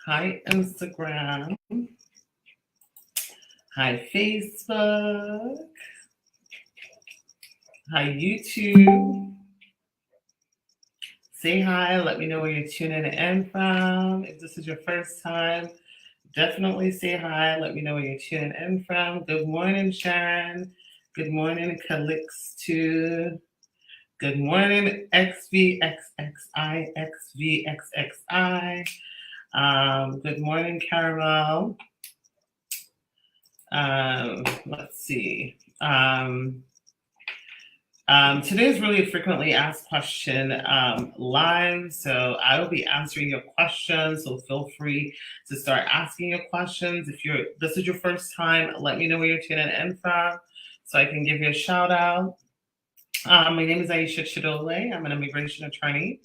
Hi, Instagram. Hi, Facebook. Hi, YouTube. Say hi. Let me know where you're tuning in from. If this is your first time, definitely say hi. Let me know where you're tuning in from. Good morning, Sharon. Good morning, 𝐂𝐀𝐋𝐋. Good morning, �x𝐵𝑋𝑋𝑖. Good morning, Caramel. Let's see. Today is really a frequently asked question live, so I will be answering your questions. So feel free to start asking your questions. If this is your first time, let me know where you're tuning in from, so I can give you a shout out. My name is 𝐂𝐀𝐋𝐋. I'm an immigration attorney,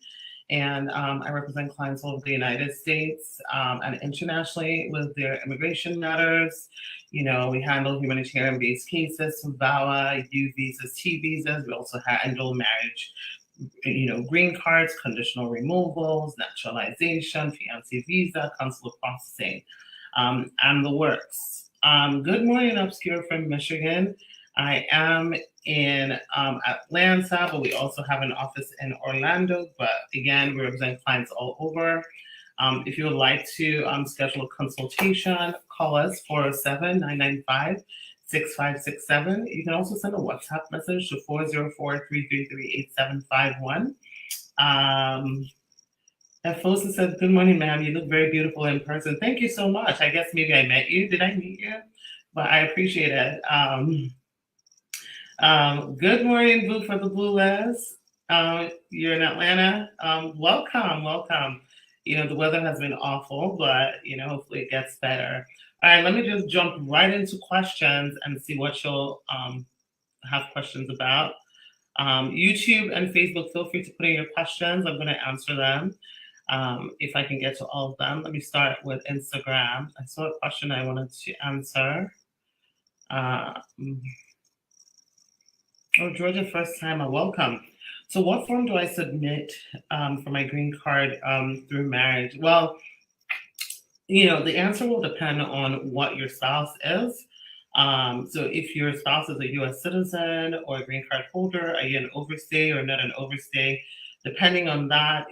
and I represent clients all over the United States and internationally with their immigration matters. You know, we handle humanitarian-based cases, VAWA, U visas, T visas. We also handle marriage, green cards, conditional removals, naturalization, fiancé visa, consular processing, and the works. Good morning, Obscure from Michigan. I am in Atlanta, but we also have an office in Orlando. But again, we represent clients all over. If you would like to schedule a consultation, call us 407-995-6567. You can also send a WhatsApp message to 404-333-8751. Fosa said, good morning, ma'am. You look very beautiful in person. Thank you so much. I guess maybe I met you. Did I meet you? But I appreciate it. Good morning, Boo for the Blue Les. You're in Atlanta. Welcome. You know, the weather has been awful, but, hopefully it gets better. All right, let me just jump right into questions and see what you'll have questions about. YouTube and Facebook, feel free to put in your questions. I'm going to answer them if I can get to all of them. Let me start with Instagram. I saw a question I wanted to answer. Georgia, first timer, welcome. So what form do I submit for my green card through marriage? Well, the answer will depend on what your spouse is. So if your spouse is a U.S. citizen or a green card holder, are you an overstay or not an overstay? Depending on that,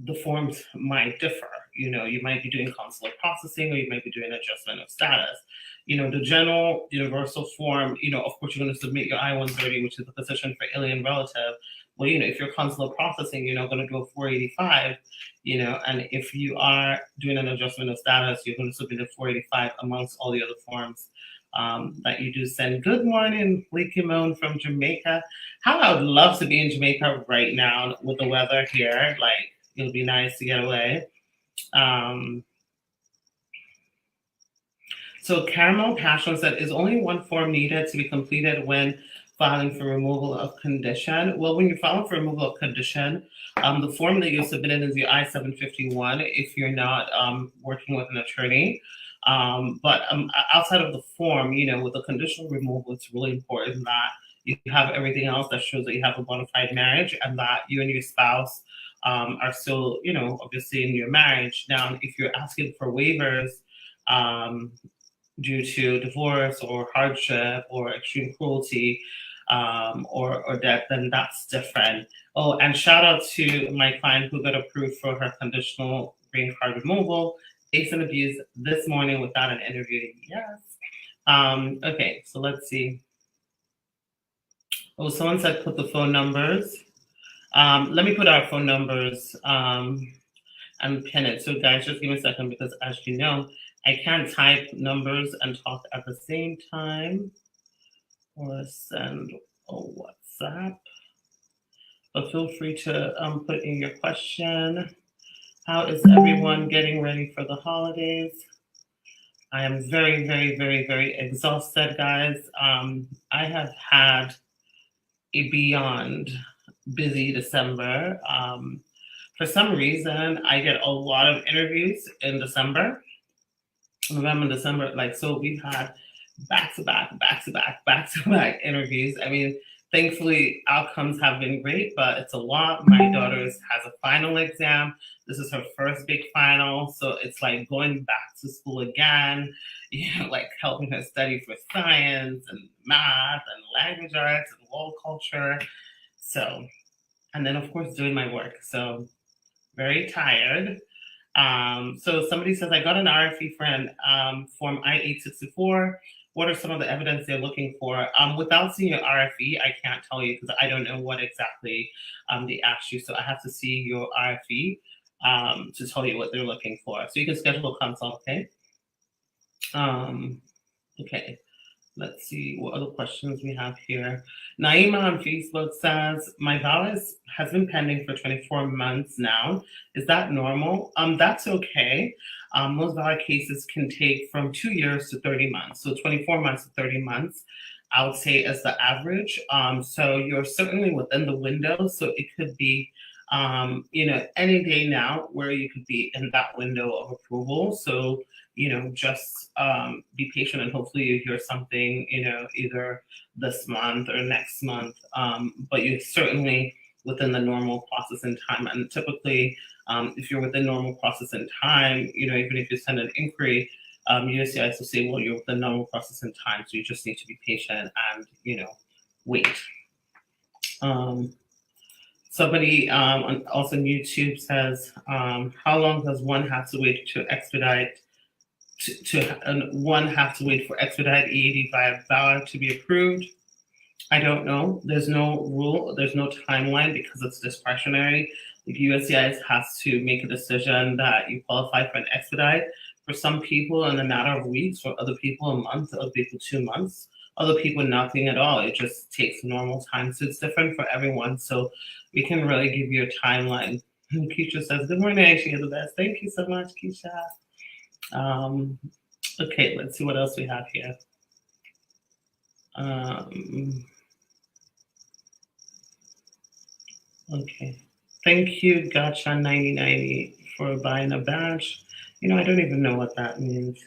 the forms might differ. You might be doing consular processing or you might be doing adjustment of status. The general universal form, of course, you're going to submit your I-130, which is the petition for alien relative. Well, if you're consular processing, you're not going to do a 485, and if you are doing an adjustment of status, you're going to submit a 485 amongst all the other forms that you do send. Good morning, 𝐂𝐀𝐋𝐋 from Jamaica. How I would love to be in Jamaica right now with the weather here. Like, it'll be nice to get away. So Caramel Passion said, is only one form needed to be completed when filing for removal of condition? Well, when you're filing for removal of condition, the form that you're submitting is your I-751 if you're not working with an attorney. But outside of the form, with the conditional removal, it's really important that you have everything else that shows that you have a bona fide marriage and that you and your spouse are still, obviously in your marriage. Now, if you're asking for waivers, due to divorce or hardship or extreme cruelty or death, then that's different. Oh, and shout out to my client who got approved for her conditional green card removal based on abuse this morning without an interview. Yes. Okay, so let's see. Oh, someone said put the phone numbers. Let me put our phone numbers and pin it. So guys, just give me a second because as you know, I can't type numbers and talk at the same time or send a WhatsApp. But feel free to put in your question. How is everyone getting ready for the holidays? I am very, very, very, very exhausted, guys. I have had a beyond busy December. For some reason, I get a lot of interviews in December. November, December, so we've had back-to-back interviews. I mean, Thankfully, outcomes have been great, but it's a lot. My daughter has a final exam. This is her first big final. So it's like going back to school again, like helping her study for science and math and language arts and world culture. So, and then of course doing my work. So very tired. So somebody says, I got an RFE for an form I-864. What are some of the evidence they're looking for? Without seeing your RFE, I can't tell you because I don't know what exactly they asked you. So I have to see your RFE to tell you what they're looking for. So you can schedule a consult, okay? Okay. Let's see what other questions we have here. Naima on Facebook says, my vow has been pending for 24 months now. Is that normal? That's okay. Most vow cases can take from 2 years to 30 months. So 24 months to 30 months, I would say is the average. So you're certainly within the window. So it could be, any day now where you could be in that window of approval. So just be patient and hopefully you hear something, either this month or next month. But you're certainly within the normal process and time. And typically, if you're within normal process and time, even if you send an inquiry, USCIS will say, well, you're within normal process and time. So you just need to be patient and, wait. Somebody also on YouTube says, how long does one have to wait to expedite one have to wait for expedite EAD via VAWA to be approved? I don't know. There's no rule. There's no timeline because it's discretionary. The USCIS has to make a decision that you qualify for an expedite. For some people, in a matter of weeks. For other people, a month. Other people, 2 months. Other people, nothing at all. It just takes normal time. So it's different for everyone. So we can really give you a timeline. Keisha says, good morning, Aisha, you're the best. Thank you so much, Keisha. Okay, let's see what else we have here. Okay, thank you, Gotcha 9090 for buying a badge. I don't even know what that means.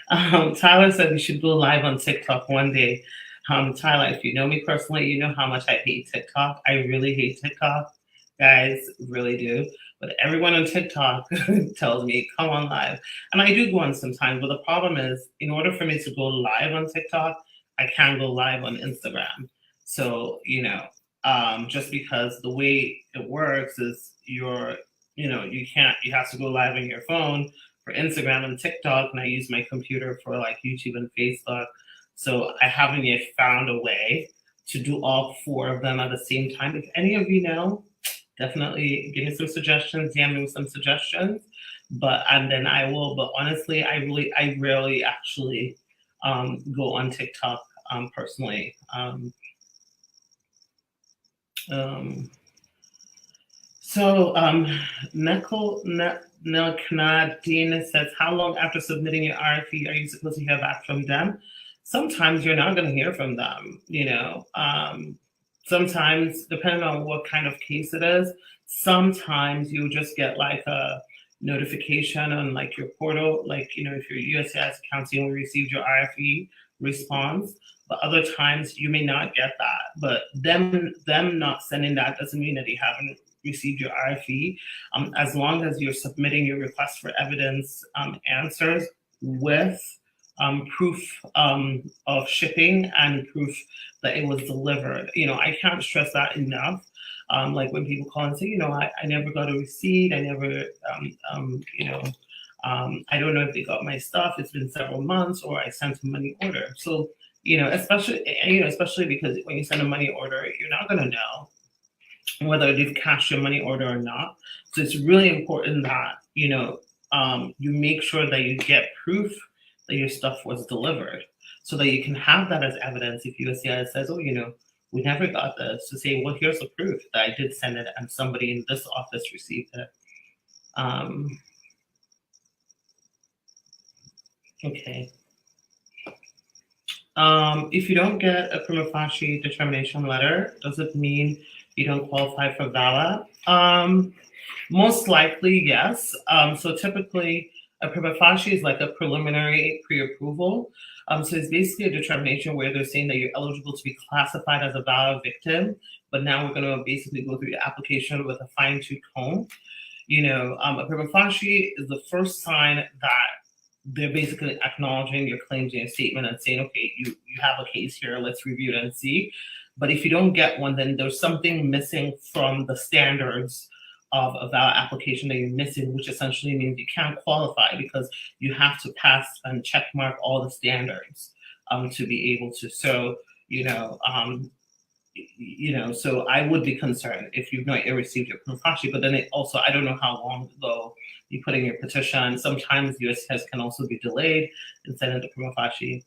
Tyler said we should go live on TikTok one day. Tyler, if you know me personally, you know how much I hate TikTok. I really hate TikTok, guys, really do. But everyone on TikTok tells me, come on live. And I do go on sometimes, but the problem is, in order for me to go live on TikTok, I can't go live on Instagram. So, just because the way it works is you have to go live on your phone for Instagram and TikTok, and I use my computer for like YouTube and Facebook. So I haven't yet found a way to do all 4 of them at the same time. If any of you know, definitely give me some suggestions, DM me with some suggestions, and then I will. But honestly, I rarely actually go on TikTok personally. Nelkanadine says, how long after submitting your RFE are you supposed to hear back from them? Sometimes you're not going to hear from them, sometimes, depending on what kind of case it is, sometimes you just get like a notification on like your portal, like, if your USCIS account only received your RFE response, but other times you may not get that. But them not sending that doesn't mean that they haven't received your RFE. As long as you're submitting your request for evidence answers with proof of shipping and proof that it was delivered. I can't stress that enough. Like when people call and say, I never got a receipt, I never, I don't know if they got my stuff, it's been several months, or I sent a money order. So, especially because when you send a money order, you're not going to know whether they've cashed your money order or not. So it's really important that, you make sure that you get proof that your stuff was delivered, so that you can have that as evidence if USCIS says, oh, we never got this, to say, well, here's the proof that I did send it and somebody in this office received it. Okay. If you don't get a prima facie determination letter, does it mean you don't qualify for VAWA? Most likely, yes. So typically, A prima facie is like a preliminary pre-approval. So it's basically a determination where they're saying that you're eligible to be classified as a valid victim, but now we're going to basically go through your application with a fine-tooth comb. A prima facie is the first sign that they're basically acknowledging your claims in your statement and saying, okay, you have a case here, let's review it and see. But if you don't get one, then there's something missing from the standards of a valid application that you're missing, which essentially means you can't qualify because you have to pass and check mark all the standards to be able to. So, so I would be concerned if you've not yet received your prima facie, but then I don't know how long ago you put in your petition. Sometimes USCIS can also be delayed in sending the prima facie.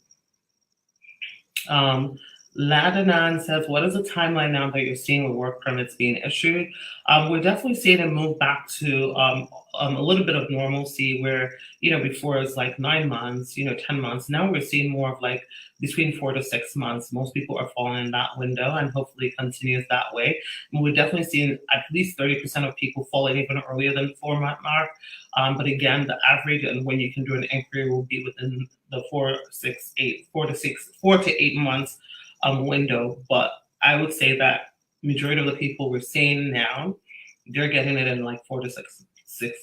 Ladanan says, what is the timeline now that you're seeing with work permits being issued? We're definitely seeing it move back to a little bit of normalcy where, before it's like 9 months, 10 months. Now we're seeing more of like between 4 to 6 months. Most people are falling in that window and hopefully it continues that way. And we're definitely seeing at least 30% of people falling even earlier than the 4-month mark. But again, the average and when you can do an inquiry will be within the 4 to 8 months window. But I would say that majority of the people we're seeing now, they're getting it in like 4 to 6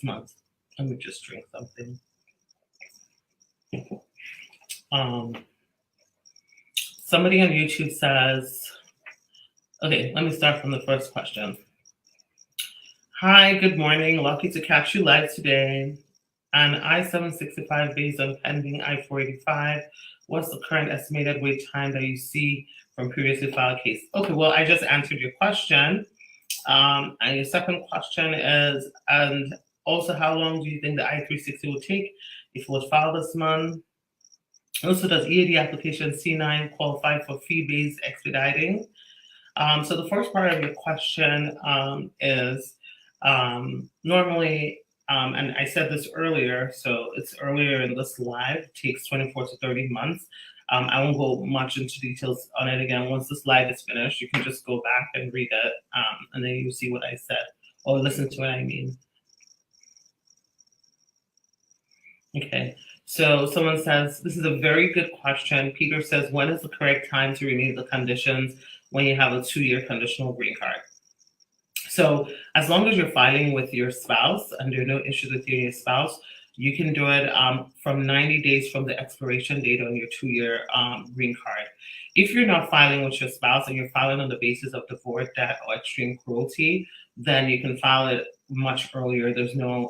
months. Let me just drink something. Somebody on YouTube says, okay, let me start from the first question. Hi, good morning. Lucky to catch you live today. On I-765 based on pending I-485, what's the current estimated wait time that you see from previously filed case? Okay, well, I just answered your question. And your second question is, and also how long do you think the I-360 will take if it was filed this month? Also, does EAD application C9 qualify for fee-based expediting? So the first part of your question is normally, and I said this earlier, so it's earlier in this live, takes 24 to 30 months. I won't go much into details on it again. Once this live is finished, you can just go back and read it, and then you see what I said, or listen to what I mean. Okay, so someone says, this is a very good question. Peter says, when is the correct time to renew the conditions when you have a 2-year conditional green card? So as long as you're filing with your spouse and there are no issues with you and your spouse, you can do it from 90 days from the expiration date on your 2-year green card. If you're not filing with your spouse and you're filing on the basis of divorce, death, or extreme cruelty, then you can file it much earlier. There's no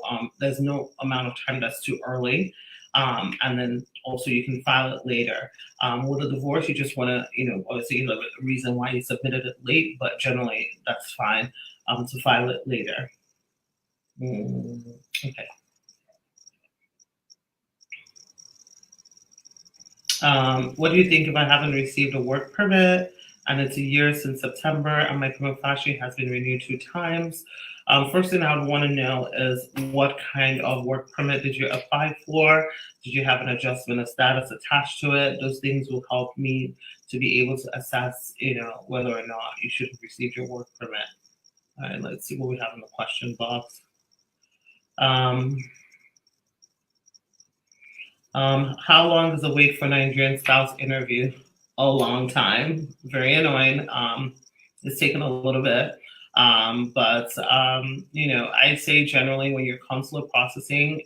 amount of time that's too early. And then also you can file it later. With a divorce, you just want to, obviously a reason why you submitted it late, but generally that's fine to file it later. Okay. What do you think if I haven't received a work permit and it's a year since September and my prima facie has been renewed 2 times? First thing I would want to know is what kind of work permit did you apply for? Did you have an adjustment of status attached to it? Those things will help me to be able to assess, whether or not you should have received your work permit. All right, let's see what we have in the question box. How long is the wait for Nigerian spouse interview? A long time. Very annoying. It's taken a little bit. But I'd say generally when you're consular processing,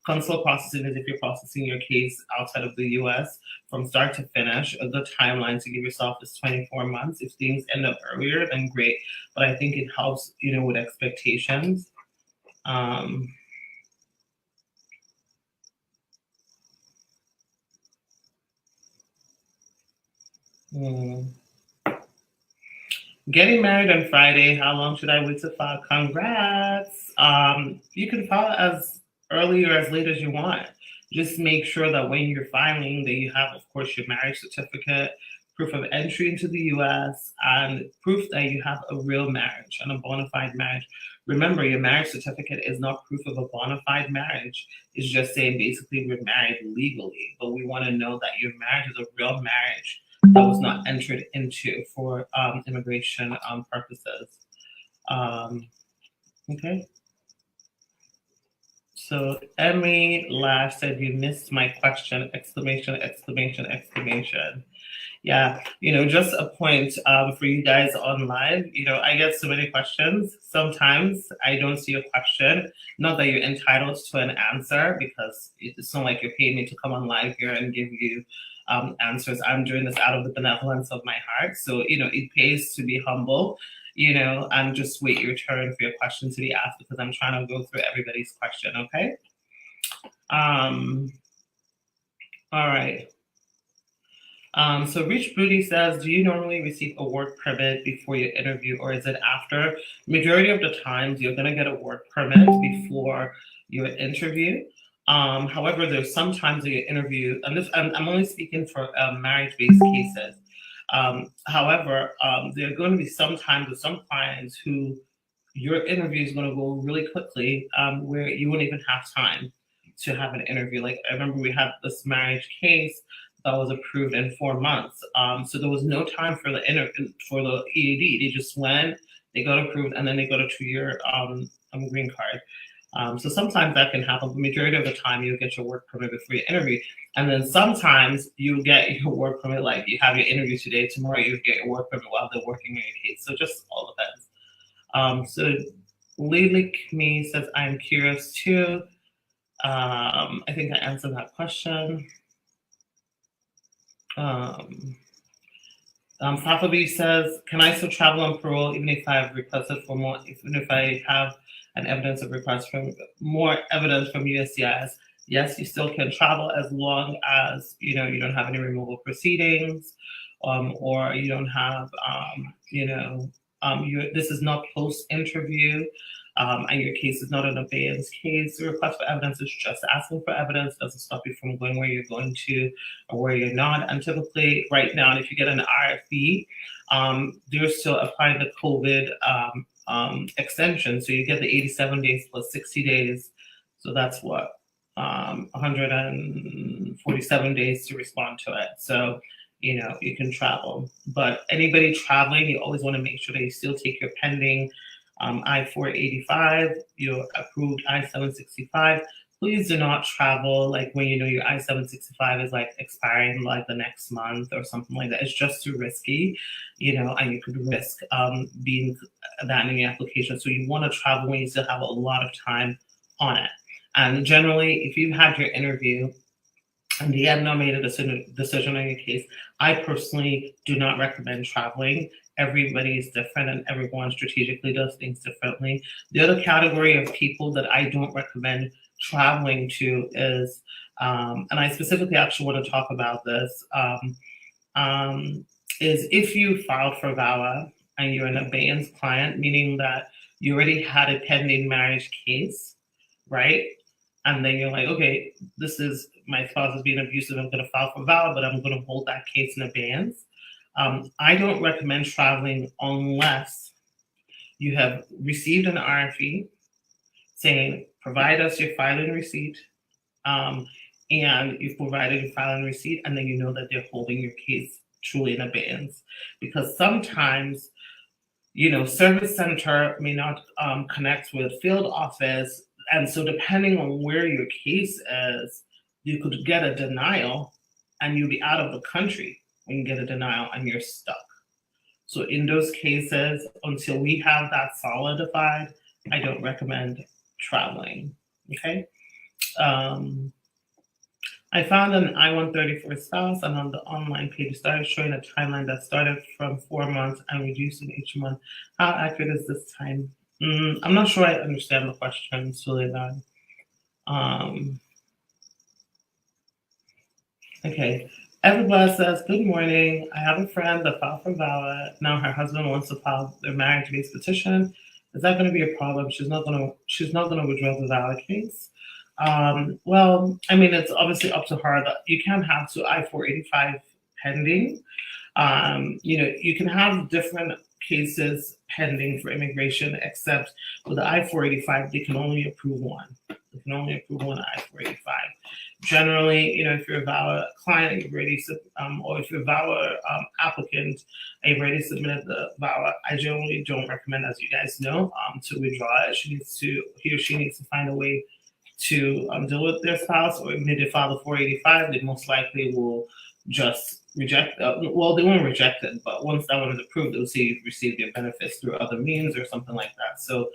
consular processing is if you're processing your case outside of the US from start to finish. A good timeline to give yourself is 24 months. If things end up earlier, then great. But I think it helps, with expectations. Getting married on Friday, how long should I wait to file? Congrats. You can file as early or as late as you want. Just make sure that when you're filing that you have, of course, your marriage certificate, proof of entry into the US, and proof that you have a real marriage and a bona fide marriage. Remember, your marriage certificate is not proof of a bona fide marriage. It's just saying basically we're married legally, but we want to know that your marriage is a real marriage that was not entered into for immigration purposes. Okay. So Emmy Lash said, "You missed my question!" Exclamation! Exclamation! Exclamation! Yeah, just a point for you guys on live. I get so many questions. Sometimes I don't see a question. Not that you're entitled to an answer, because it's not like you're paying me to come on live here and give you answers. I'm doing this out of the benevolence of my heart. So, it pays to be humble, and just wait your turn for your question to be asked, because I'm trying to go through everybody's question, okay? All right. So Rich Booty says, do you normally receive a work permit before your interview, or is it after? Majority of the times you're going to get a work permit before your interview. However, there's sometimes your interview, and this, I'm only speaking for marriage-based cases. However, there are going to be some times with some clients who your interview is going to go really quickly, where you won't even have time to have an interview. Like, I remember we had this marriage case that was approved in 4 months. So there was no time for the EAD. They just went, they got approved, and then they got a 2-year green card. So sometimes that can happen, but majority of the time you'll get your work permit before your interview. And then sometimes you get your work permit, like you have your interview today, tomorrow you get your work permit while they're working on your case. So just all depends. So 𝐂𝐀𝐋𝐿 says, I'm curious too. I think I answered that question. Fafabi says, can I still travel on parole even if I have requested for more, even if I have an evidence of request from more evidence from USCIS? Yes, you still can travel as long as you don't have any removal proceedings, or you don't have this is not post interview. And your case is not an abeyance case. The request for evidence is just asking for evidence, doesn't stop you from going where you're going to or where you're not. And typically right now, if you get an RFE, they're still applying the COVID extension. So you get the 87 days plus 60 days. So that's what, 147 days to respond to it. So, you can travel. But anybody traveling, you always want to make sure that you still take your pending I-485, your approved I-765. Please do not travel like when your I-765 is like expiring like the next month or something like that. It's just too risky, and you could risk being abandoning your application. So you want to travel when you still have a lot of time on it. And generally, if you've had your interview and they have not made a decision on your case, I personally do not recommend traveling. Everybody is different and everyone strategically does things differently. The other category of people that I don't recommend traveling to is, and I specifically actually want to talk about this, is if you filed for VAWA and you're an abeyance client, meaning that you already had a pending marriage case, right? And then you're like, okay, this is my spouse is being abusive. I'm going to file for VAWA, but I'm going to hold that case in abeyance. I don't recommend traveling unless you have received an RFE saying, provide us your filing receipt, and you've provided your filing receipt, and then you know that they're holding your case truly in abeyance. Because sometimes, service center may not connect with field office. And so depending on where your case is, you could get a denial and you'll be out of the country when you get a denial and you're stuck. So in those cases, until we have that solidified, I don't recommend traveling, okay? I found an I-134 spouse, and on the online page started showing a timeline that started from 4 months and reducing each month. How accurate is this time? I'm not sure I understand the question, Suleiman. Okay. Everybody says, good morning. I have a friend that filed for VAWA. Now her husband wants to file their marriage-based petition. Is that going to be a problem? She's not going to withdraw the VAWA case. Well, I mean, it's obviously up to her. That you can have two I-485 pending. You can have different cases pending for immigration, except with the I-485, they can only approve one. They can only approve one I-485. Generally, if you're a VAWA client, you've already, or if you're a VAWA applicant, and you've already submitted the VAWA, I generally don't recommend, as you guys know, to withdraw it. He or she needs to find a way to deal with their spouse, or even if they file the 485, they most likely will just reject. Well, they won't reject it, but once that one is approved, they'll say you've received your benefits through other means or something like that. So,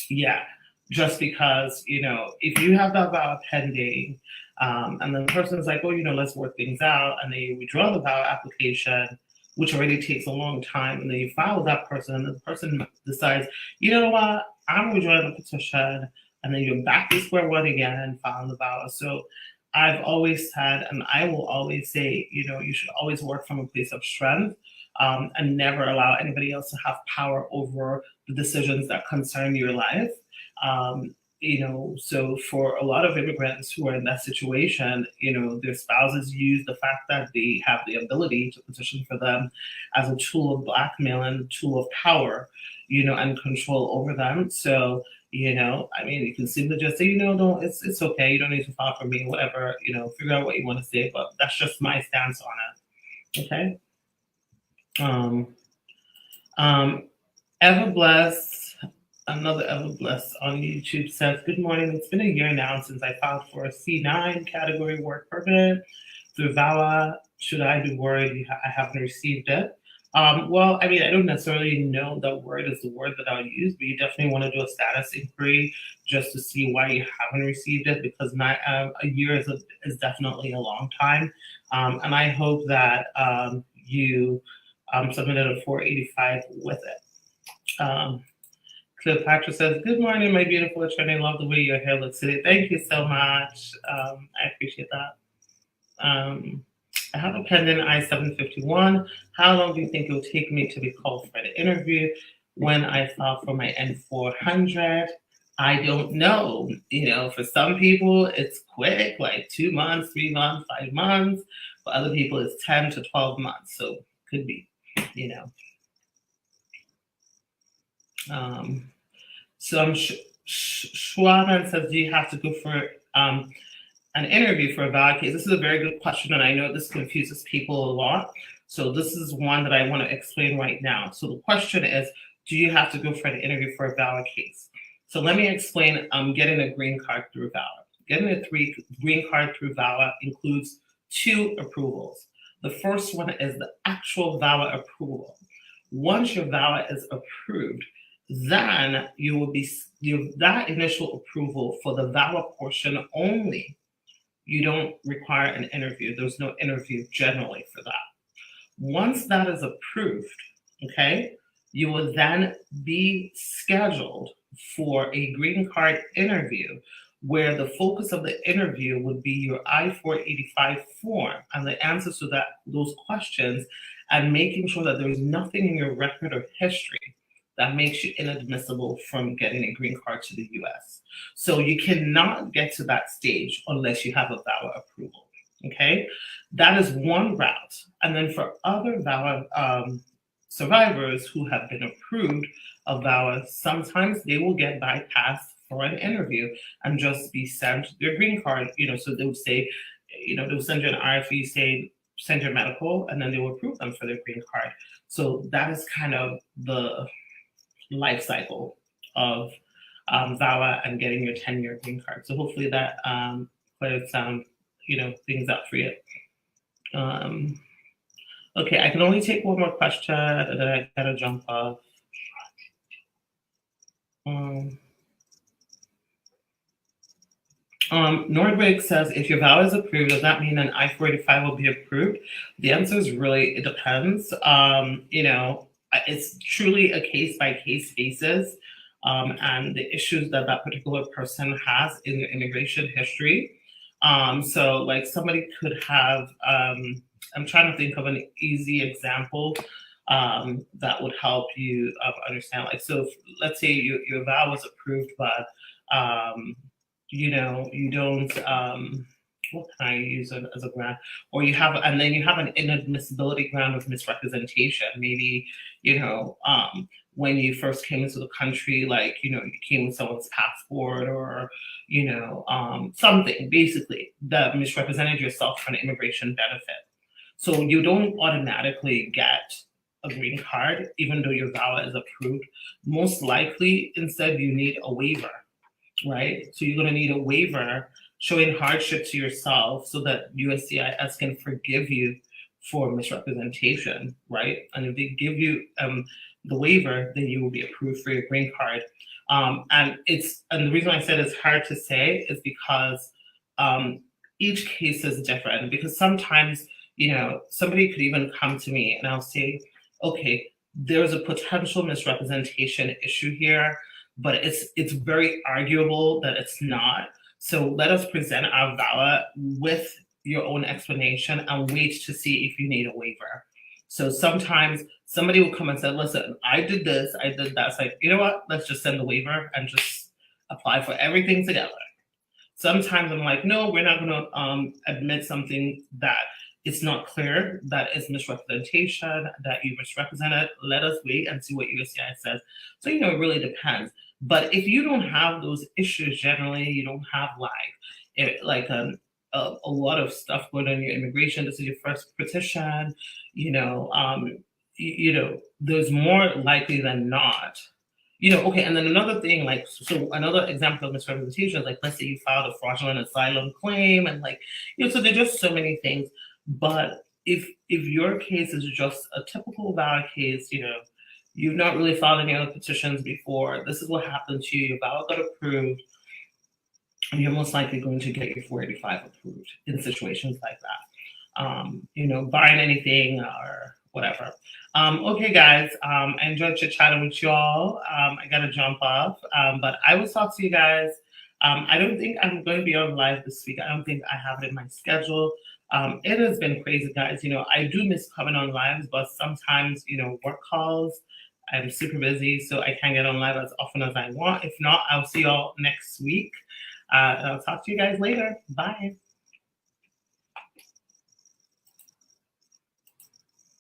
yeah, just because, if you have that vow pending, and then the person's like, oh, let's work things out, and then you withdraw the vow application, which already takes a long time, and then you file with that person, and the person decides, you know what, I'm withdrawing the petition, and then you're back to square one again, filing the vow. So I've always said, and I will always say, you should always work from a place of strength, and never allow anybody else to have power over the decisions that concern your life. So for a lot of immigrants who are in that situation, their spouses use the fact that they have the ability to petition for them as a tool of blackmail and a tool of power, and control over them. So, you can simply just say, don't, it's okay. You don't need to file for me, whatever, figure out what you want to say, but that's just my stance on it. Okay. Another Ever Blessed on YouTube says, good morning. It's been a year now since I filed for a C9 category work permit through VAWA. Should I be worried I haven't received it? Well, I don't necessarily know that word is the word that I'll use, but you definitely want to do a status inquiry just to see why you haven't received it, because a year is definitely a long time. And I hope that you submitted a 485 with it. Cleopatra says, good morning, my beautiful attorney. Love the way your hair looks today. Thank you so much. I appreciate that. I have a pending I-751. How long do you think it will take me to be called for the interview when I file for my N-400? I don't know. For some people, it's quick, like 2 months, 3 months, 5 months. For other people, it's 10 to 12 months. So could be, So Schwaben says, do you have to go for an interview for a valid case? This is a very good question, and I know this confuses people a lot. So this is one that I want to explain right now. So the question is, do you have to go for an interview for a valid case? So let me explain getting a green card through VAWA. Getting a green card through VAWA includes 2 approvals. The first one is the actual VAWA approval. Once your VAWA is approved, then you will be that initial approval for the VAWA portion only. You don't require an interview. There's no interview generally for that. Once that is approved, okay, you will then be scheduled for a green card interview, where the focus of the interview would be your I-485 form and the answers to those questions, and making sure that there is nothing in your record or history that makes you inadmissible from getting a green card to the US. So you cannot get to that stage unless you have a VAWA approval, okay? That is one route. And then for other VAWA survivors who have been approved of VAWA, sometimes they will get bypassed for an interview and just be sent their green card, so they would say, they'll send you an RFE, say, send your medical, and then they will approve them for their green card. So that is kind of the life cycle of VAWA and getting your 10-year green card. So hopefully that clears some, things up for you. Okay, I can only take one more question, and then I gotta jump off. Nordwig says, if your VAWA is approved, does that mean an I-485 will be approved? The answer is really, it depends. It's truly a case-by-case basis, and the issues that particular person has in their immigration history. So like somebody could have, I'm trying to think of an easy example that would help you understand. Like, so let's say your VAWA was approved, but you don't, what can I use as a ground? Or and then you have an inadmissibility ground of misrepresentation. Maybe, when you first came into the country, like, you came with someone's passport or, something basically that misrepresented yourself for an immigration benefit. So you don't automatically get a green card, even though your VAWA is approved. Most likely, instead, you need a waiver. right? So you're going to need a waiver showing hardship to yourself so that USCIS can forgive you for misrepresentation, right? And if they give you the waiver, then you will be approved for your green card. And the reason I said it's hard to say is because each case is different. Because sometimes, somebody could even come to me and I'll say, okay, there's a potential misrepresentation issue here, but it's very arguable that it's not. So let us present our VAWA with your own explanation and wait to see if you need a waiver. So sometimes somebody will come and say, listen, I did this, I did that. It's like, you know what? Let's just send the waiver and just apply for everything together. Sometimes I'm like, no, we're not going to admit something that it's not clear, that is misrepresentation, that you misrepresented. Let us wait and see what USCIS says. So, it really depends. But if you don't have those issues, generally, you don't have a lot of stuff going on in your immigration. This is your first petition. There's more likely than not. Okay, and then another thing, so another example of misrepresentation is let's say you filed a fraudulent asylum claim, and so there's just so many things. But if your case is just a typical VAWA case, you've not really filed any other petitions before, this is what happened to you, your VAWA got approved, and you're most likely going to get your 485 approved in situations like that. Barring anything or whatever. Okay, guys, I enjoyed chit-chatting with y'all. I got to jump off, but I will talk to you guys. I don't think I'm going to be on live this week. I don't think I have it in my schedule. It has been crazy, guys. I do miss coming on lives, but sometimes, work calls, I'm super busy, so I can't get on live as often as I want. If not, I'll see y'all next week. I'll talk to you guys later. Bye.